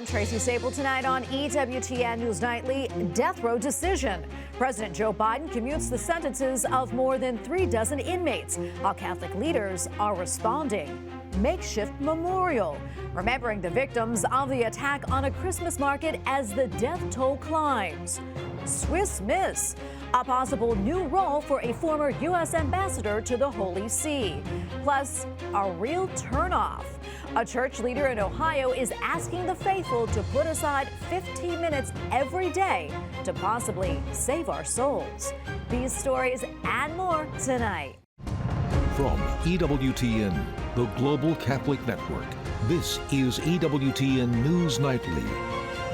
I'm Tracy Sable. Tonight on EWTN News Nightly, death row decision. President Joe Biden commutes the sentences of more than 36 inmates, while Catholic leaders are responding. Makeshift memorial, remembering the victims of the attack on a Christmas market as the death toll climbs. Swiss Miss, a possible new role for a former U.S. ambassador to the Holy See. Plus, a real turnoff. A church leader in Ohio is asking the faithful to put aside 15 minutes every day to possibly save our souls. These stories and more tonight. From EWTN, the Global Catholic Network, this is EWTN News Nightly.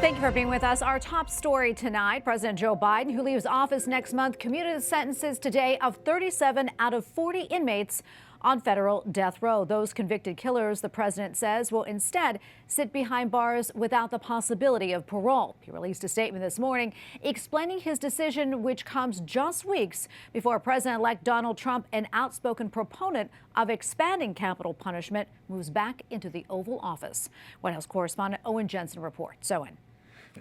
Thank you for being with us. Our top story tonight, President Joe Biden, who leaves office next month, commuted the sentences today of 37 out of 40 inmates on federal death row. Those convicted killers, the president says, will instead sit behind bars without the possibility of parole. He released a statement this morning explaining his decision, which comes just weeks before President-elect Donald Trump, an outspoken proponent of expanding capital punishment, moves back into the Oval Office. White House correspondent Owen Jensen reports. Owen.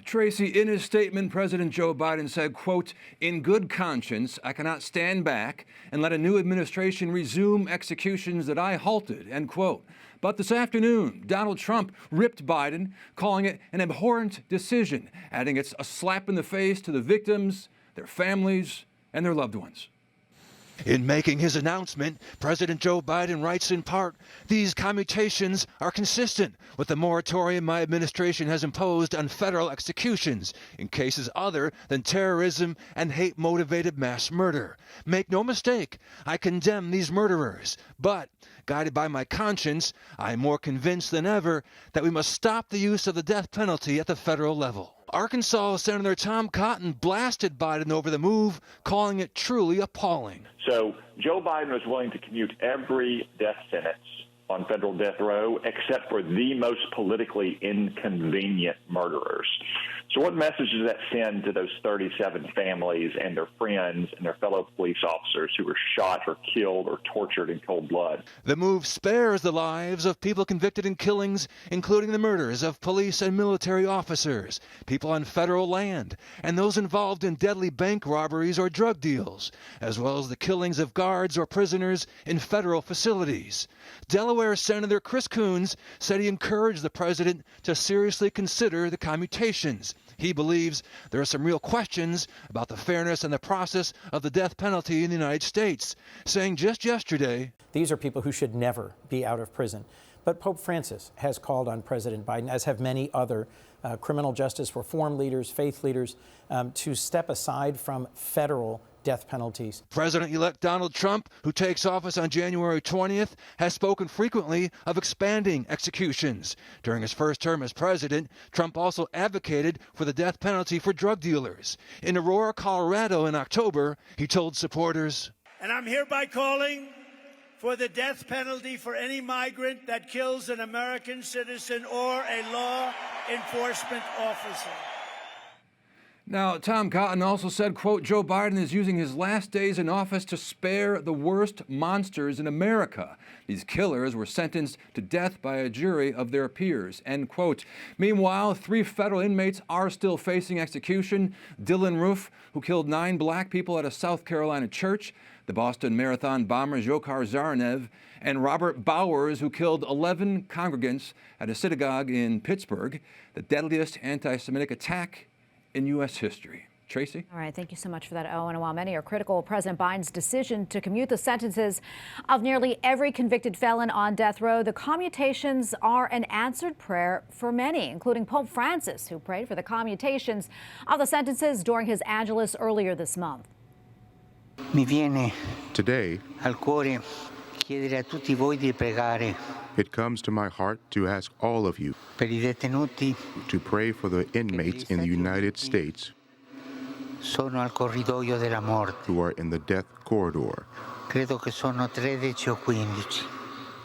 Tracy, in his statement, President Joe Biden said, quote, "In good conscience, I cannot stand back and let a new administration resume executions that I halted," end quote. But this afternoon, Donald Trump ripped Biden, calling it an abhorrent decision, adding it's a slap in the face to the victims, their families, and their loved ones. In making his announcement, President Joe Biden writes in part, "These commutations are consistent with the moratorium my administration has imposed on federal executions in cases other than terrorism and hate-motivated mass murder. Make no mistake, I condemn these murderers, but guided by my conscience, I am more convinced than ever that we must stop the use of the death penalty at the federal level." Arkansas Senator Tom Cotton blasted Biden over the move, calling it truly appalling. So Joe Biden was willing to commute every death sentence on federal death row except for the most politically inconvenient murderers. So what message does that send to those 37 families and their friends and their fellow police officers who were shot or killed or tortured in cold blood? The move spares the lives of people convicted in killings, including the murders of police and military officers, people on federal land, and those involved in deadly bank robberies or drug deals, as well as the killings of guards or prisoners in federal facilities. Delaware Senator Chris Coons said he encouraged the president to seriously consider the commutations. He believes there are some real questions about the fairness and the process of the death penalty in the United States, saying just yesterday, "These are people who should never be out of prison." But Pope Francis has called on President Biden, as have many other criminal justice reform leaders, faith leaders, to step aside from federal death penalties. President-elect Donald Trump, who takes office on January 20th, has spoken frequently of expanding executions. During his first term as president, Trump also advocated for the death penalty for drug dealers. In Aurora, Colorado in October, he told supporters, "And I'm hereby calling for the death penalty for any migrant that kills an American citizen or a law enforcement officer." Now, Tom Cotton also said, quote, "Joe Biden is using his last days in office to spare the worst monsters in America. These killers were sentenced to death by a jury of their peers," end quote. Meanwhile, 3 federal inmates are still facing execution. Dylan Roof, who killed 9 black people at a South Carolina church, the Boston Marathon bomber Dzhokhar Tsarnaev, and Robert Bowers, who killed 11 congregants at a synagogue in Pittsburgh, the deadliest anti-Semitic attack in U.S. history. Tracy? All right, thank you so much for that, Owen. And while many are critical of President Biden's decision to commute the sentences of nearly every convicted felon on death row, the commutations are an answered prayer for many, including Pope Francis, who prayed for the commutations of the sentences during his Angelus earlier this month. Mi viene today al cuore chiedere a tutti voi di pregare. It comes to my heart to ask all of you per I detenuti to pray for the inmates in the United States sono al corridoio della morte. Who are in the death corridor. Credo che sono 13 o 15.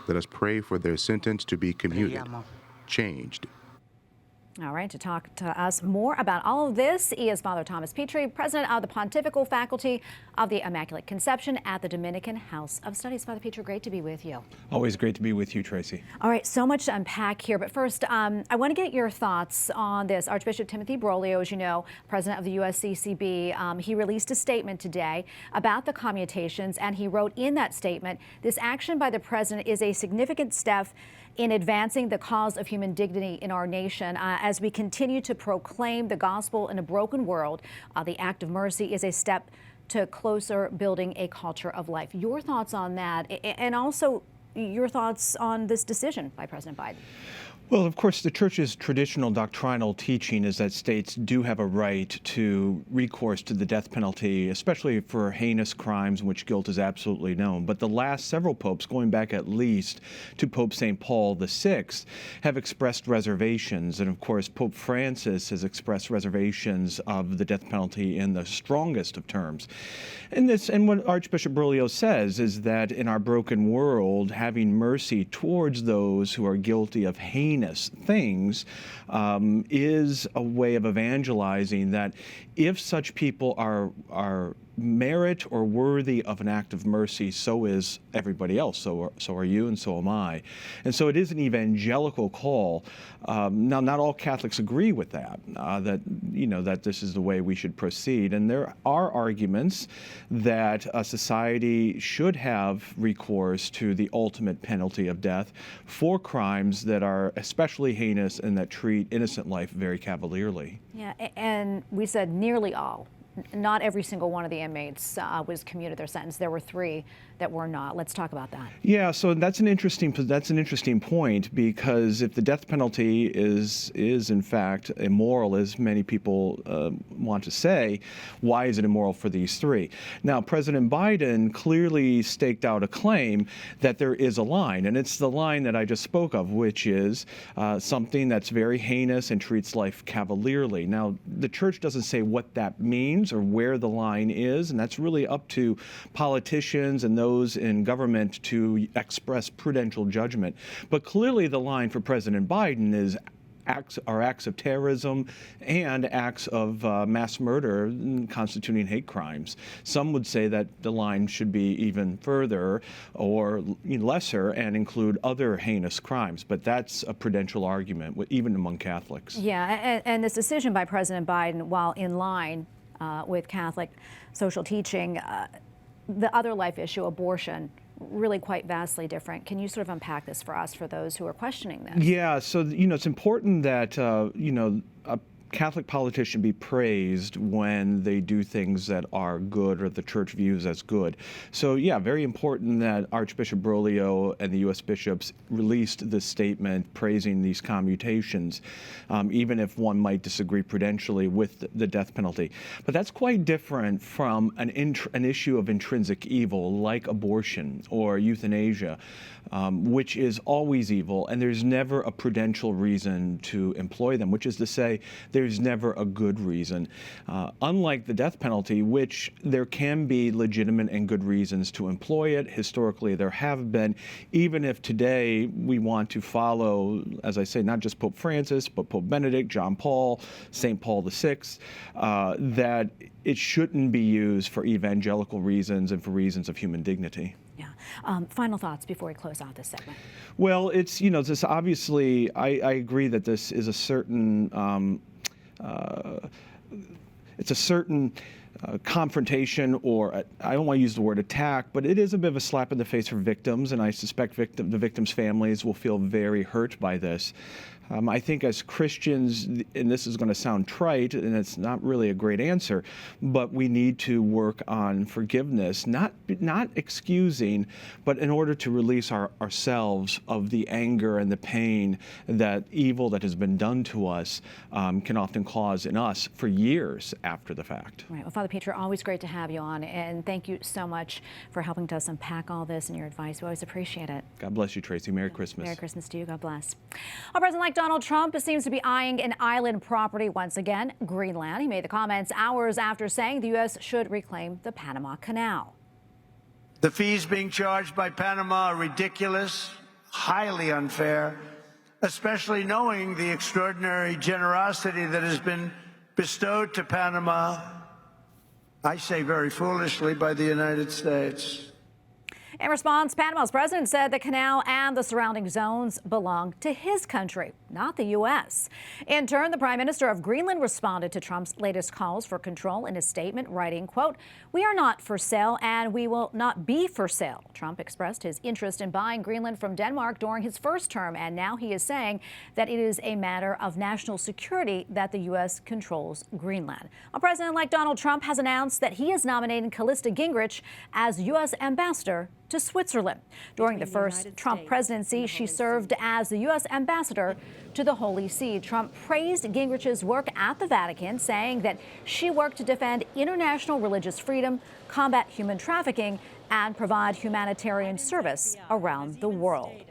Let us pray for their sentence to be commuted, changed. All right, to talk to us more about all of this is Father Thomas Petri, president of the Pontifical Faculty of the Immaculate Conception at the Dominican House of Studies. Father Petri, great to be with you. Always great to be with you, Tracy. All right, so much to unpack here. But first, I want to get your thoughts on this. Archbishop Timothy Broglio, as you know, president of the USCCB, he released a statement today about the commutations, and he wrote in that statement, this action by the president is a significant step in advancing the cause of human dignity in our nation. As we continue to proclaim the gospel in a broken world, the act of mercy is a step to closer building a culture of life. Your thoughts on that, and also your thoughts on this decision by President Biden? Well, of course, the Church's traditional doctrinal teaching is that states do have a right to recourse to the death penalty, especially for heinous crimes in which guilt is absolutely known. But the last several popes, going back at least to Pope St. Paul VI, have expressed reservations. And of course, Pope Francis has expressed reservations of the death penalty in the strongest of terms. And what Archbishop Broglio says is that in our broken world, having mercy towards those who are guilty of heinous things is a way of evangelizing, that if such people are merit or worthy of an act of mercy, so is everybody else. So are you, and so am I. And so it is an evangelical call. Now, not all Catholics agree with that. That this is the way we should proceed. And there are arguments that a society should have recourse to the ultimate penalty of death for crimes that are especially heinous and that treat innocent life very cavalierly. Yeah, and we said nearly all. Not every single one of the inmates was commuted their sentence. There were 3 that were not. Let's talk about that. Yeah, so that's an interesting point, because if the death penalty is in fact immoral, as many people want to say, why is it immoral for these 3? Now, President Biden clearly staked out a claim that there is a line, and it's the line that I just spoke of, which is something that's very heinous and treats life cavalierly. Now, the Church doesn't say what that means or where the line is, and that's really up to politicians and those in government to express prudential judgment. But clearly the line for President Biden is acts of terrorism and acts of mass murder constituting hate crimes. Some would say that the line should be even further or lesser and include other heinous crimes, but that's a prudential argument, even among Catholics. Yeah, and this decision by President Biden, while in line with Catholic social teaching, the other life issue, abortion, really quite vastly different. Can you sort of unpack this for us, for those who are questioning this? Yeah, so, it's important that, a Catholic politician be praised when they do things that are good or the Church views as good. So, yeah, very important that Archbishop Broglio and the U.S. bishops released this statement praising these commutations, even if one might disagree prudentially with the death penalty. But that's quite different from an issue of intrinsic evil like abortion or euthanasia, which is always evil, and there's never a prudential reason to employ them, which is to say there's never a good reason. Unlike the death penalty, which there can be legitimate and good reasons to employ it. Historically, there have been, even if today we want to follow, as I say, not just Pope Francis, but Pope Benedict, John Paul, St. Paul VI, that it shouldn't be used for evangelical reasons and for reasons of human dignity. Yeah. Final thoughts before we close out this segment. Well, it's, this obviously, I agree that this is a certain, confrontation, or I don't want to use the word attack, but it is a bit of a slap in the face for victims, and I suspect the victims' families will feel very hurt by this. I think as Christians, and this is going to sound trite, and it's not really a great answer, but we need to work on forgiveness, not excusing, but in order to release ourselves of the anger and the pain that evil that has been done to us can often cause in us for years after the fact. Right. Well, Father Petri, always great to have you on, and thank you so much for helping us unpack all this and your advice. We always appreciate it. God bless you, Tracy. Merry Christmas. Merry Christmas to you. God bless. Our President-elect Donald Trump seems to be eyeing an island property once again, Greenland. He made the comments hours after saying the U.S. should reclaim the Panama Canal. The fees being charged by Panama are ridiculous, highly unfair, especially knowing the extraordinary generosity that has been bestowed to Panama, I say very foolishly, by the United States. In response, Panama's president said the canal and the surrounding zones belong to his country, not the U.S. In turn, the prime minister of Greenland responded to Trump's latest calls for control in a statement, writing, quote, "We are not for sale and we will not be for sale." Trump expressed his interest in buying Greenland from Denmark during his first term, and now he is saying that it is a matter of national security that the U.S. controls Greenland. President-elect Donald Trump has announced that he is nominating Callista Gingrich as U.S. ambassador to Switzerland. During the first Trump presidency, she served as the U.S. ambassador to the Holy See. Trump praised Gingrich's work at the Vatican, saying that she worked to defend international religious freedom, combat human trafficking, and provide humanitarian service around the world.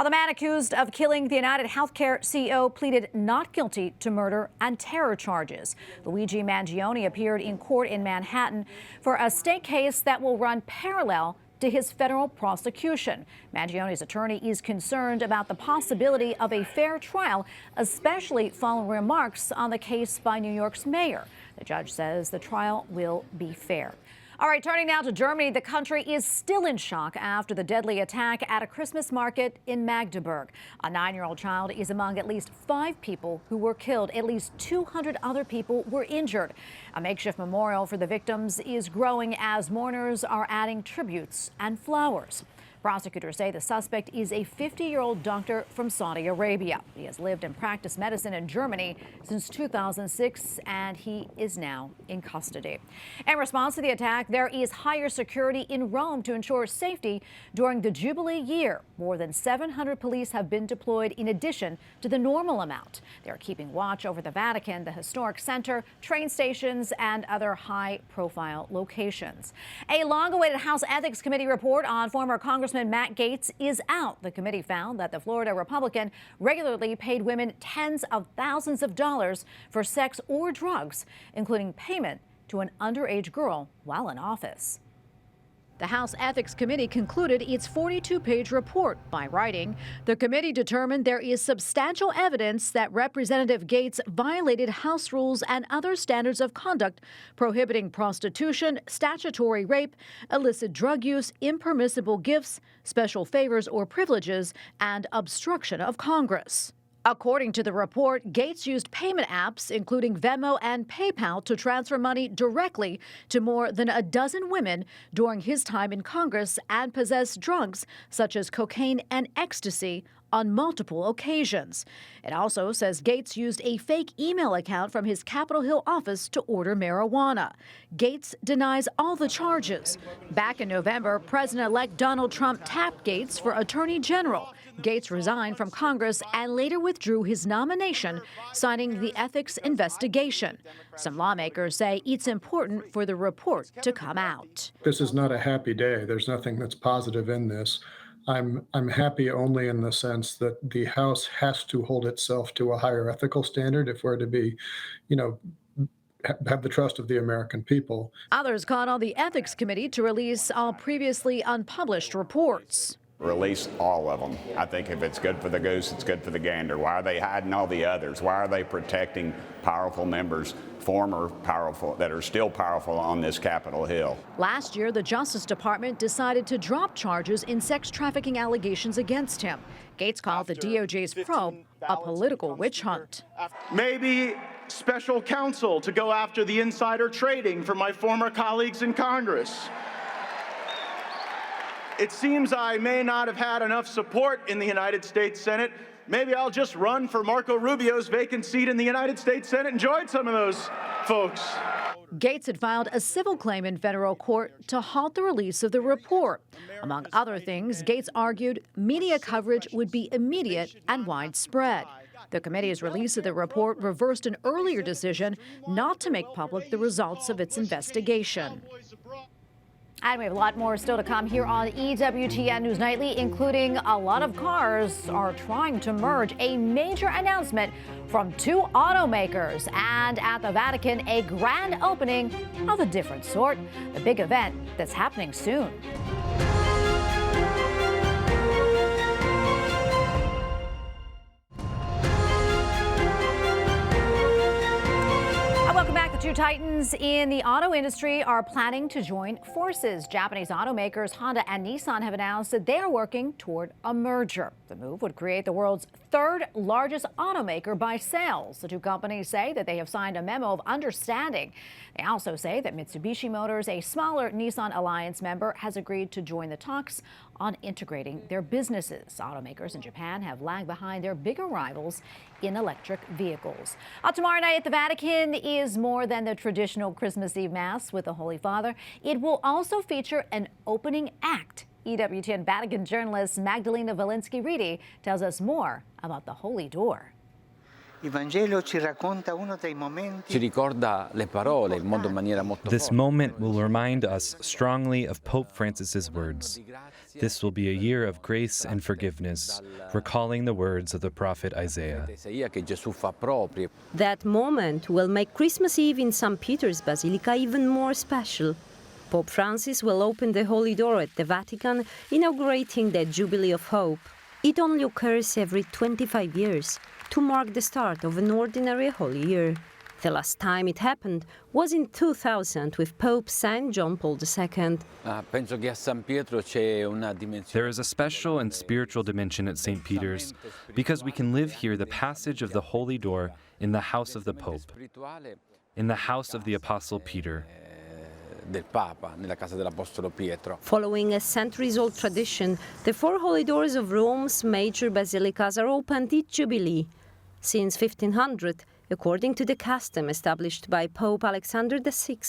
The man accused of killing the United Healthcare CEO pleaded not guilty to murder and terror charges. Luigi Mangione appeared in court in Manhattan for a state case that will run parallel to his federal prosecution. Mangione's attorney is concerned about the possibility of a fair trial, especially following remarks on the case by New York's mayor. The judge says the trial will be fair. All right, turning now to Germany, the country is still in shock after the deadly attack at a Christmas market in Magdeburg. A 9-year-old child is among at least 5 people who were killed. At least 200 other people were injured. A makeshift memorial for the victims is growing as mourners are adding tributes and flowers. Prosecutors say the suspect is a 50-year-old doctor from Saudi Arabia. He has lived and practiced medicine in Germany since 2006, and he is now in custody. In response to the attack, there is higher security in Rome to ensure safety during the Jubilee year. More than 700 police have been deployed in addition to the normal amount. They are keeping watch over the Vatican, the historic center, train stations, and other high-profile locations. A long-awaited House Ethics Committee report on former Congressman Matt Gaetz is out. The committee found that the Florida Republican regularly paid women tens of thousands of dollars for sex or drugs, including payment to an underage girl while in office. The House Ethics Committee concluded its 42-page report by writing, "The committee determined there is substantial evidence that Representative Gaetz violated House rules and other standards of conduct prohibiting prostitution, statutory rape, illicit drug use, impermissible gifts, special favors or privileges, and obstruction of Congress." According to the report, Gaetz used payment apps, including Venmo and PayPal, to transfer money directly to more than a dozen women during his time in Congress and possessed drugs such as cocaine and ecstasy on multiple occasions. It also says Gaetz used a fake email account from his Capitol Hill office to order marijuana. Gaetz denies all the charges. Back in November, President-elect Donald Trump tapped Gaetz for Attorney General. Gaetz resigned from Congress and later withdrew his nomination, citing the ethics investigation. Some lawmakers say it's important for the report to come out. This is not a happy day. There's nothing that's positive in this. I'm happy only in the sense that the House has to hold itself to a higher ethical standard if we're to be, have the trust of the American people. Others called on the Ethics Committee to release all previously unpublished reports. Release all of them. I think if it's good for the goose, it's good for the gander. Why are they hiding all the others? Why are they protecting powerful members, former powerful, that are still powerful on this Capitol Hill? Last year, the Justice Department decided to drop charges in sex trafficking allegations against him. Gaetz called the DOJ's probe a political witch hunt. Maybe special counsel to go after the insider trading from my former colleagues in Congress. It seems I may not have had enough support in the United States Senate. Maybe I'll just run for Marco Rubio's vacant seat in the United States Senate and join some of those folks. Gaetz had filed a civil claim in federal court to halt the release of the report. Among other things, Gaetz argued media coverage would be immediate and widespread. The committee's release of the report reversed an earlier decision not to make public the results of its investigation. And we have a lot more still to come here on EWTN News Nightly, including a lot of cars are trying to merge, a major announcement from 2 automakers, and at the Vatican, a grand opening of a different sort, the big event that's happening soon. Two titans in the auto industry are planning to join forces. Japanese automakers Honda and Nissan have announced that they are working toward a merger. The move would create the world's third largest automaker by sales. The two companies say that they have signed a memo of understanding. They also say that Mitsubishi Motors, a smaller Nissan Alliance member, has agreed to join the talks on integrating their businesses. Automakers in Japan have lagged behind their bigger rivals in electric vehicles. Tomorrow night at the Vatican is more than the traditional Christmas Eve Mass with the Holy Father. It will also feature an opening act. EWTN Vatican journalist Magdalena Walensky-Reedy tells us more about the Holy Door. Ci ricorda le parole, il modo in maniera molto This moment will remind us strongly of Pope Francis's words. This will be a year of grace and forgiveness, recalling the words of the prophet Isaiah. That moment will make Christmas Eve in St. Peter's Basilica even more special. Pope Francis will open the Holy Door at the Vatican, inaugurating the Jubilee of Hope. It only occurs every 25 years to mark the start of an ordinary holy year. The last time it happened was in 2000 with Pope St. John Paul II. There is a special and spiritual dimension at St. Peter's because we can live here the passage of the Holy Door in the house of the Pope, in the house of the Apostle Peter. Following a centuries-old tradition, the four holy doors of Rome's major basilicas are opened each Jubilee. Since 1500, according to the custom established by Pope Alexander VI,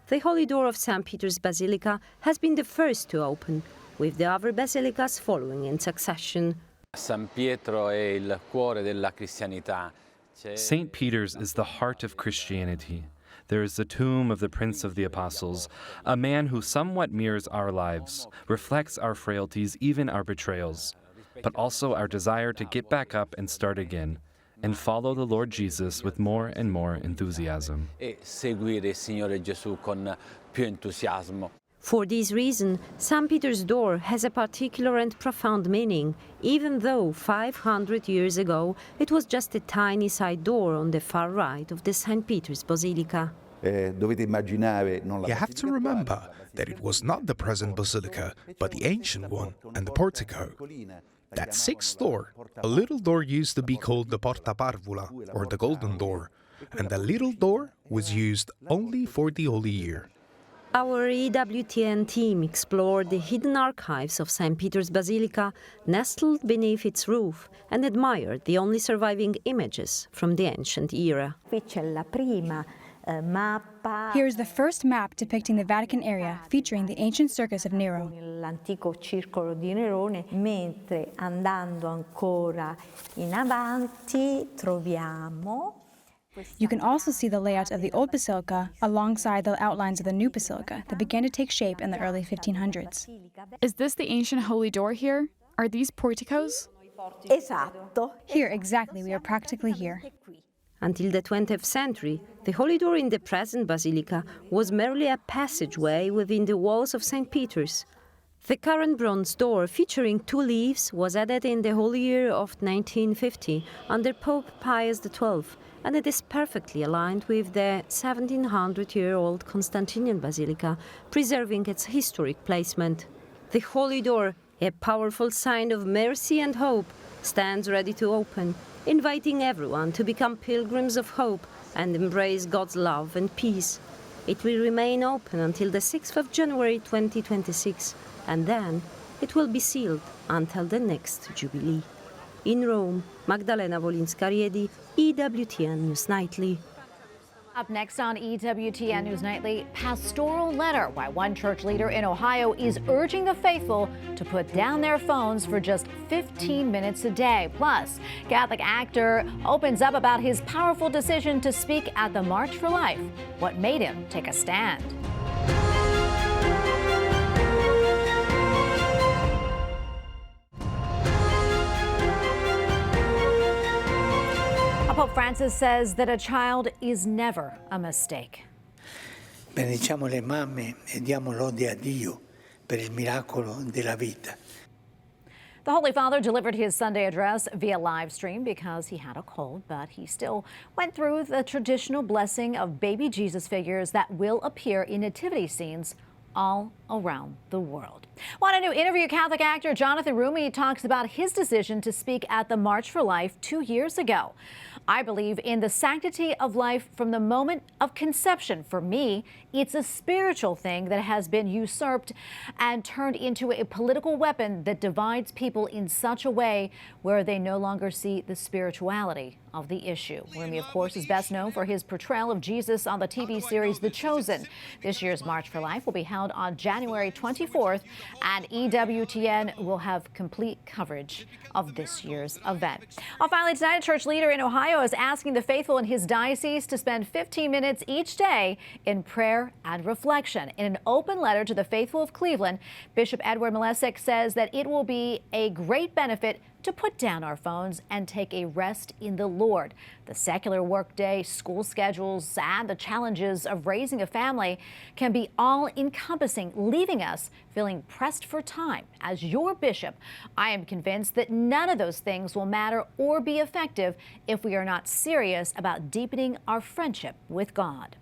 the Holy Door of St. Peter's Basilica has been the first to open, with the other basilicas following in succession. St. Peter's is the heart of Christianity. There is the tomb of the Prince of the Apostles, a man who somewhat mirrors our lives, reflects our frailties, even our betrayals, but also our desire to get back up and start again, and follow the Lord Jesus with more and more enthusiasm. For this reason, St. Peter's door has a particular and profound meaning, even though 500 years ago it was just a tiny side door on the far right of the St. Peter's Basilica. You have to remember that it was not the present basilica, but the ancient one and the portico. That sixth door, a little door used to be called the Porta Parvula, or the Golden Door, and the little door was used only for the Holy Year. Our EWTN team explored the hidden archives of St. Peter's Basilica, nestled beneath its roof, and admired the only surviving images from the ancient era. Here's the first map depicting the Vatican area, featuring the ancient circus of Nero. You can also see the layout of the old basilica alongside the outlines of the new basilica that began to take shape in the early 1500s. Is this the ancient holy door here? Are these porticos? Here, exactly. We are practically here. Until the 20th century, the Holy Door in the present basilica was merely a passageway within the walls of St. Peter's. The current bronze door, featuring two leaves, was added in the Holy Year of 1950 under Pope Pius XII, and it is perfectly aligned with the 1700-year-old Constantinian Basilica, preserving its historic placement. The Holy Door, a powerful sign of mercy and hope, stands ready to open, inviting everyone to become pilgrims of hope and embrace God's love and peace. It will remain open until the 6th of January 2026, and then it will be sealed until the next Jubilee. In Rome, Magdalena Walensky-Reedy, EWTN News Nightly. Up next on EWTN News Nightly, pastoral letter why one church leader in Ohio is urging the faithful to put down their phones for just 15 minutes a day. Plus, Catholic actor opens up about his powerful decision to speak at the March for Life. What made him take a stand? Pope Francis says that a child is never a mistake. Benediciamo le mamme e diamo lode a Dio per il miracolo della vita. The Holy Father delivered his Sunday address via live stream because he had a cold, but he still went through the traditional blessing of baby Jesus figures that will appear in nativity scenes all around the world. Want a new interview? Catholic actor Jonathan Rumi talks about his decision to speak at the March for Life 2 years ago. I believe in the sanctity of life from the moment of conception. For me, it's a spiritual thing that has been usurped and turned into a political weapon that divides people in such a way where they no longer see the spirituality of the issue. Rumi, of course, is best known for his portrayal of Jesus on the TV series The Chosen. This year's March for Life will be held on January 24th, and EWTN will have complete coverage of this year's event. Well, finally, tonight, a church leader in Ohio is asking the faithful in his diocese to spend 15 minutes each day in prayer and reflection. In an open letter to the faithful of Cleveland, Bishop Edward Malesic says that it will be a great benefit to put down our phones and take a rest in the Lord. The secular workday, school schedules, and the challenges of raising a family can be all-encompassing, leaving us feeling pressed for time. As your bishop, I am convinced that none of those things will matter or be effective if we are not serious about deepening our friendship with God.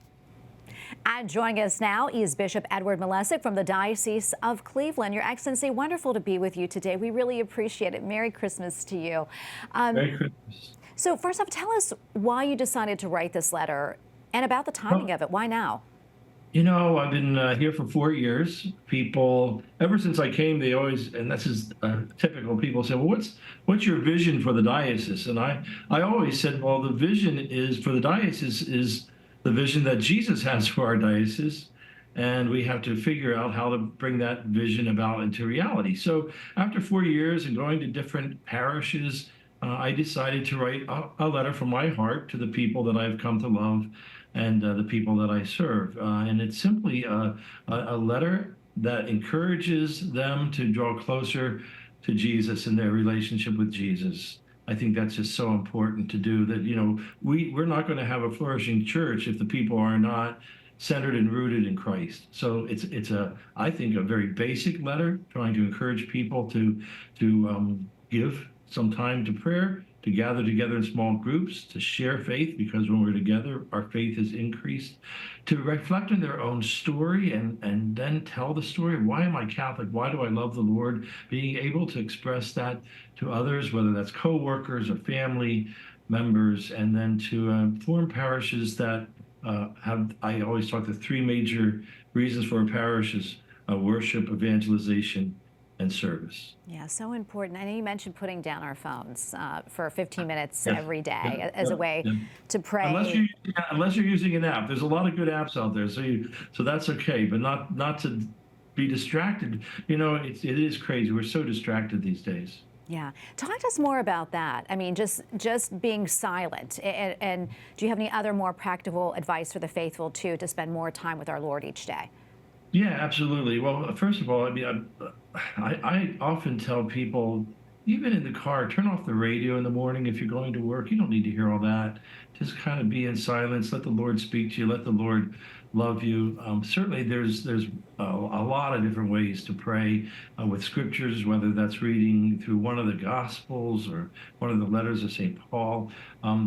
And joining us now is Bishop Edward Malesic from the Diocese of Cleveland. Your Excellency, wonderful to be with you today. We really appreciate it. Merry Christmas to you. Merry Christmas. So first off, tell us why you decided to write this letter and about the timing of it. Why now? You know, I've been here for 4 years. People, ever since I came, they always, and this is typical, people say, well, what's your vision for the diocese? And I always said, well, the vision is for the diocese is the vision that Jesus has for our diocese, and we have to figure out how to bring that vision about into reality. So after 4 years and going to different parishes, I decided to write a letter from my heart to the people that I've come to love and the people that I serve. And it's simply a letter that encourages them to draw closer to Jesus in their relationship with Jesus. I think that's just so important to do, that, you know, we're not going to have a flourishing church if the people are not centered and rooted in Christ. So it's I think a very basic letter trying to encourage people to give some time to prayer, to gather together in small groups, to share faith, because when we're together, our faith is increased, to reflect on their own story and then tell the story. Why am I Catholic? Why do I love the Lord? Being able to express that to others, whether that's co-workers or family members, and then to form parishes that I always talk the 3 major reasons for a parish is worship, evangelization, and service. Yeah, so important. I know you mentioned putting down our phones for 15 minutes every day as a way to pray. Unless you're using an app. There's a lot of good apps out there, so that's okay, but not to be distracted. You know, it is crazy. We're so distracted these days. Yeah. Talk to us more about that. I mean, just being silent. And do you have any other more practical advice for the faithful, too, to spend more time with our Lord each day? Yeah, absolutely. Well, first of all, I mean, I often tell people, even in the car, turn off the radio in the morning if you're going to work. You don't need to hear all that. Just kind of be in silence. Let the Lord speak to you. Let the Lord love you. Certainly, there's a lot of different ways to pray with scriptures, whether that's reading through one of the Gospels or one of the letters of St. Paul.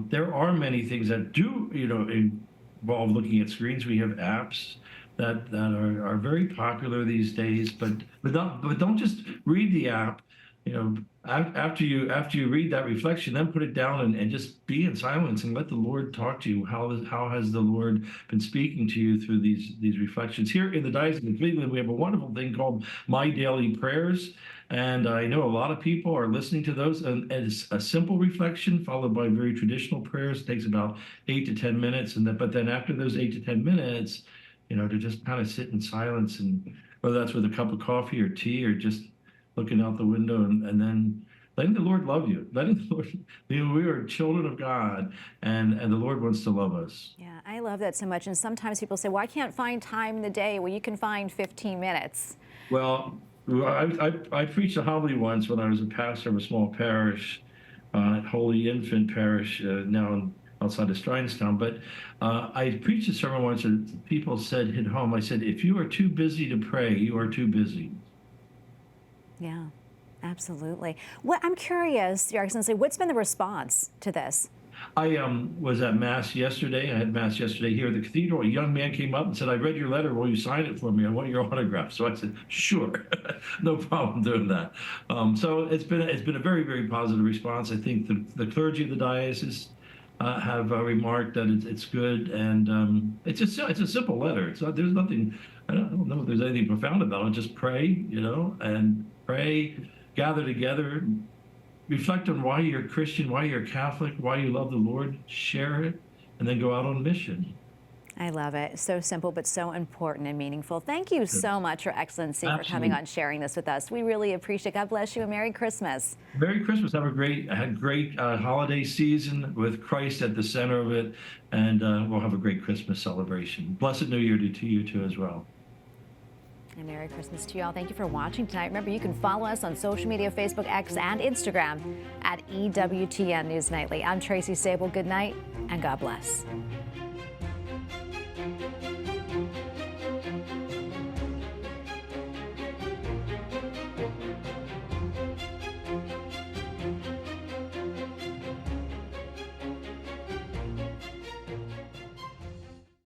There are many things that do, you know, involve looking at screens. We have apps that are very popular these days, but don't just read the app. You know, after you read that reflection, then put it down and just be in silence and let the Lord talk to you. How has the Lord been speaking to you through these reflections? Here in the Diocese of Cleveland, we have a wonderful thing called My Daily Prayers, and I know a lot of people are listening to those. And it's a simple reflection followed by very traditional prayers. It takes about 8 to 10 minutes, but then after those 8 to 10 minutes, you know, to just kind of sit in silence, and whether that's with a cup of coffee or tea or just looking out the window and then letting the Lord love you. Letting the Lord, you know, we are children of God, and the Lord wants to love us. Yeah, I love that so much. And sometimes people say, well, I can't find time in the day. Well, you can find 15 minutes. Well, I preached a homily once when I was a pastor of a small parish, Holy Infant Parish, now outside of Steinstown. But I preached a sermon once and people said at home, I said, if you are too busy to pray, you are too busy. Yeah. Absolutely. I'm curious, Your Excellency, what's been the response to this? I was at Mass yesterday. I had Mass yesterday here at the cathedral. A young man came up and said, I read your letter. Will you sign it for me? I want your autograph. So I said, sure. No problem doing that. So it's been a very, very positive response. I think the clergy of the diocese have remarked that it's good. And it's a simple letter. There's nothing, I don't know if there's anything profound about it. Just pray, and pray, gather together, reflect on why you're Christian, why you're Catholic, why you love the Lord, share it, and then go out on mission. I love it. So simple, but so important and meaningful. Thank you so much, Your Excellency, for coming on, sharing this with us. We really appreciate it. God bless you, and Merry Christmas. Merry Christmas. Have a great holiday season with Christ at the center of it, and we'll have a great Christmas celebration. Blessed New Year to you too as well. And Merry Christmas to you all. Thank you for watching tonight. Remember, you can follow us on social media, Facebook, X, and Instagram at EWTN News Nightly. I'm Tracy Sable. Good night, and God bless.